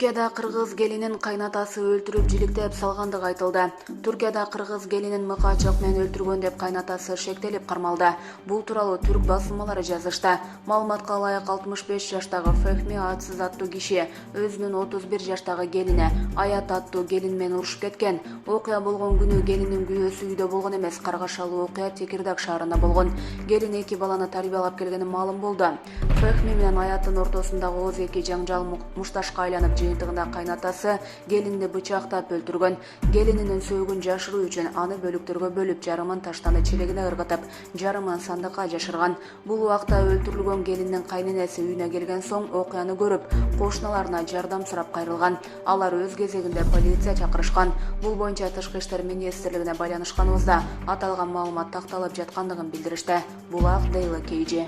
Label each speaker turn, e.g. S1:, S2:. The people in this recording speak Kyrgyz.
S1: Түркияда кыргыз келинин кайнатасы өлтүрүп жиликтеп салгандыгы айтылды. Түркияда кыргыз келинин мыкаачок менен өлтүргөн деп кайнатасы шектелип кармалды. Бул тууралуу түрк басылмалары жазышты. Маалыматка ылайык 65 жаштагы Фехми атсыз аттуу киши өзүнүн 31 жаштагы келини Аят аттуу келин менен урушуп кеткен. Окуя болгон күнү келиндин күйөөсү үйдө болгон эмес, каргашалуу окуя Текирдаг шаарында болгон. Келин 2 баланы тарбиялап келгени маалым болду. Фехми менен Аяттын ортосундагы ооз эки жаңжал мушташка айланып жыйынтыгында кайнатасы келинди бычактап өлтүргөн. Келининин сөөгүн жашыруу үчүн аны бөлүктөргө бөлүп, жарымын таштаны челегине ыргытып, жарымын сандыкка жашырган. Бул убакта өлтүрүлгөн келиндин кайненеси үйүнө келген соң окуяны көрүп, кошуналарына жардам сурап кайрылган. Алар өз кезегинде полиция чакырышкан. Бул боюнча Тышкы иштер министрлигине байланышканыбызда аталган маалымат такталып жаткандыгын билдиришти. Булак Daily KG.